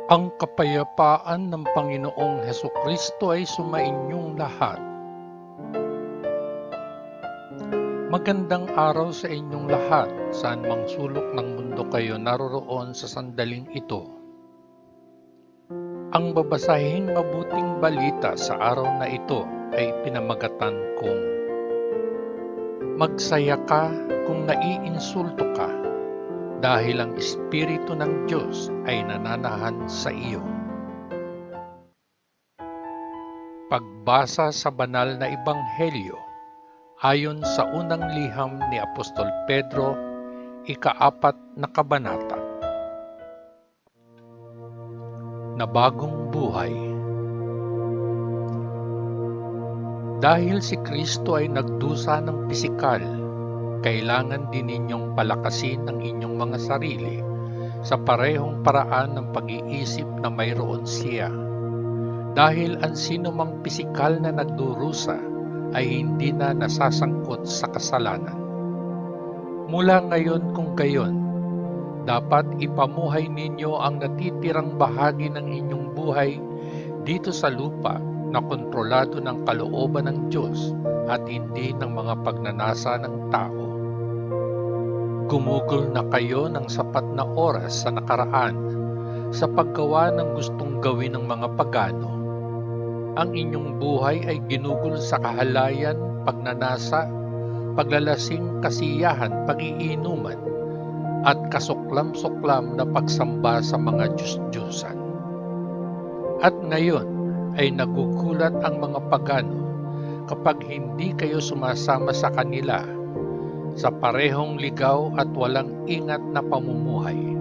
Ang kapayapaan ng Panginoong Hesukristo ay sumainyong lahat. Magandang araw sa inyong lahat, saan mang sulok ng mundo kayo naroroon sa sandaling ito. Ang babasahing mabuting balita sa araw na ito ay pinamagatan kong magsaya ka kung naiinsulto ka, dahil ang Espiritu ng Diyos ay nananahan sa iyo. Pagbasa sa banal na Ebanghelyo ayon sa unang liham ni Apostol Pedro, ika-4 na kabanata. Na bagong buhay. Dahil si Kristo ay nagdusa ng pisikal, kailangan din ninyong palakasin ang inyong mga sarili sa parehong paraan ng pag-iisip na mayroon siya. Dahil ang sinumang pisikal na nagdurusa ay hindi na nasasangkot sa kasalanan. Mula ngayon kung gayon, dapat ipamuhay ninyo ang natitirang bahagi ng inyong buhay dito sa lupa na kontrolado ng kalooban ng Diyos at hindi ng mga pagnanasa ng tao. Gumugol na kayo ng sapat na oras sa nakaraan sa paggawa ng gustong gawin ng mga pagano. Ang inyong buhay ay ginugol sa kahalayan, pagnanasa, paglalasing, kasiyahan, pag-iinuman, at kasuklam-suklam na pagsamba sa mga Diyos-Diyosan. At ngayon ay nagugulat ang mga pagano kapag hindi kayo sumasama sa kanila sa parehong ligaw at walang ingat na pamumuhay,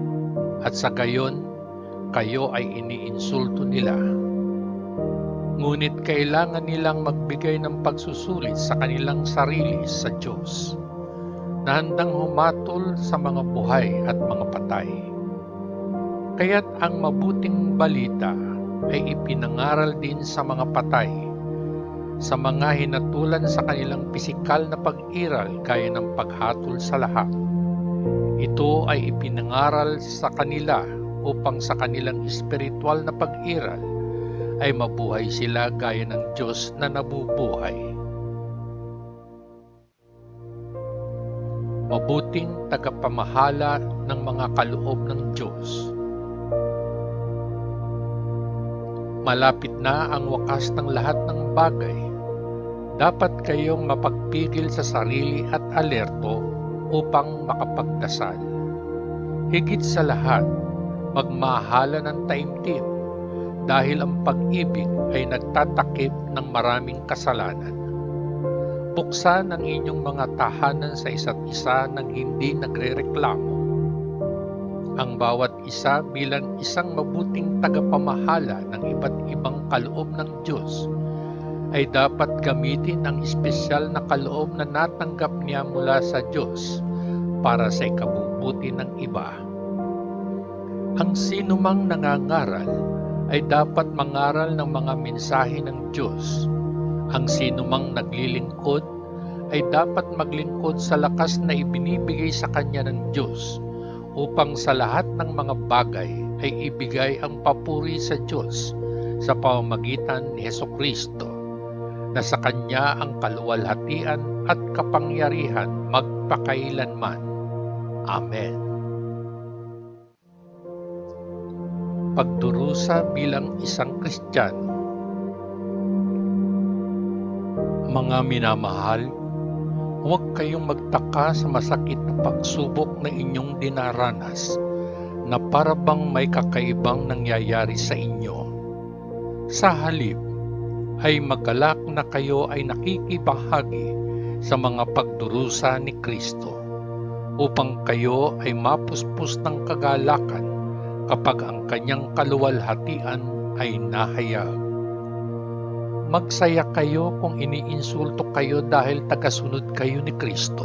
at sa gayon kayo ay iniinsulto nila. Ngunit kailangan nilang magbigay ng pagsusulit sa kanilang sarili sa Diyos, na handang humatol sa mga buhay at mga patay. Kaya't ang mabuting balita ay ipinangaral din sa mga patay, sa mga hinatulan sa kanilang pisikal na pag-iral gaya ng paghatol sa lahat. Ito ay ipinangaral sa kanila upang sa kanilang espiritual na pag-iral ay mabuhay sila gaya ng Diyos na nabubuhay. Mabuting tagapamahala ng mga kaloob ng Diyos. Malapit na ang wakas ng lahat ng bagay. Dapat kayong mapagpigil sa sarili at alerto upang makapagdasal. Higit sa lahat, magmahala ng taimtim, dahil ang pag-ibig ay nagtatakip ng maraming kasalanan. Buksan ang inyong mga tahanan sa isa't isa nang hindi nagrereklamo. Ang bawat isa bilang isang mabuting tagapamahala ng iba't ibang kaloob ng Diyos ay dapat gamitin ang espesyal na kaloob na natanggap niya mula sa Diyos para sa ikabubuti ng iba. Ang sinumang nangangaral ay dapat mangaral ng mga mensahe ng Diyos. Ang sinumang naglilingkod ay dapat maglingkod sa lakas na ibinibigay sa kanya ng Diyos, upang sa lahat ng mga bagay ay ibigay ang papuri sa Diyos sa pamamagitan ni Hesukristo, na sa Kanya ang kaluwalhatian at kapangyarihan magpakailanman. Amen. Pagdurusa bilang isang Kristiyano. Mga minamahal, huwag kayong magtaka sa masakit na pagsubok na inyong dinaranas na para bang may kakaibang nangyayari sa inyo. Sa halip, ay magalak na kayo ay nakikibahagi sa mga pagdurusa ni Kristo, upang kayo ay mapuspos ng kagalakan kapag ang kanyang kaluwalhatian ay nahayag. Magsaya kayo kung iniinsulto kayo dahil tagasunod kayo ni Kristo.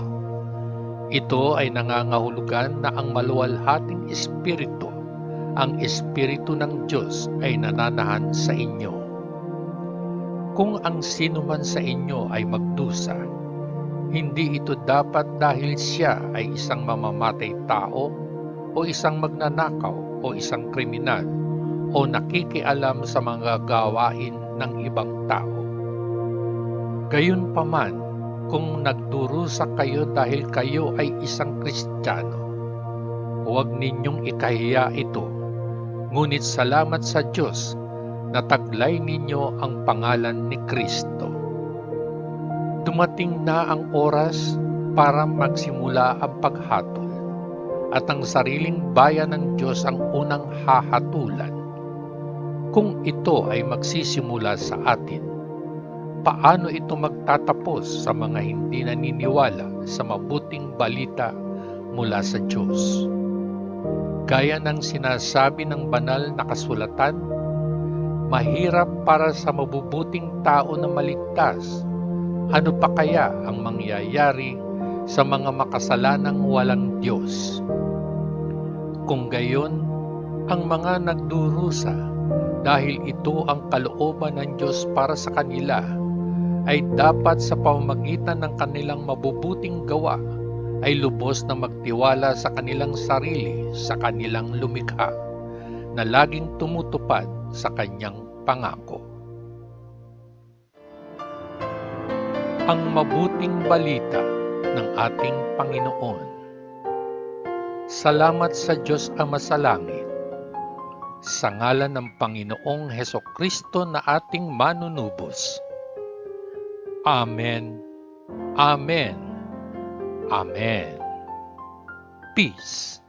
Ito ay nangangahulugan na ang maluwalhating Espiritu, ang Espiritu ng Diyos, ay nananahan sa inyo. Kung ang sino man sa inyo ay magdusa, hindi ito dapat dahil siya ay isang mamamatay tao o isang magnanakaw o isang kriminal o nakikialam sa mga gawain ng ibang tao. Gayunpaman, kung nagdurusa kayo dahil kayo ay isang Kristiyano, huwag ninyong ikahiya ito, ngunit salamat sa Diyos na taglay ninyo ang pangalan ni Kristo. Dumating na ang oras para magsimula ang paghatol, at ang sariling bayan ng Diyos ang unang hahatulan. Kung ito ay magsisimula sa atin, paano ito magtatapos sa mga hindi naniniwala sa mabuting balita mula sa Diyos? Gaya ng sinasabi ng banal na kasulatan, mahirap para sa mabubuting tao na maligtas. Ano pa kaya ang mangyayari sa mga makasalanang walang Diyos? Kung gayon, ang mga nagdurusa, dahil ito ang kalooban ng Diyos para sa kanila, ay dapat sa pamamagitan ng kanilang mabubuting gawa ay lubos na magtiwala sa kanilang sarili sa kanilang lumikha na laging tumutupad sa kanyang pangako. Ang mabuting balita ng ating Panginoon. Salamat sa Diyos Ama sa langit, sa ngalan ng Panginoong Hesukristo na ating manunubos. Amen. Amen. Amen. Peace.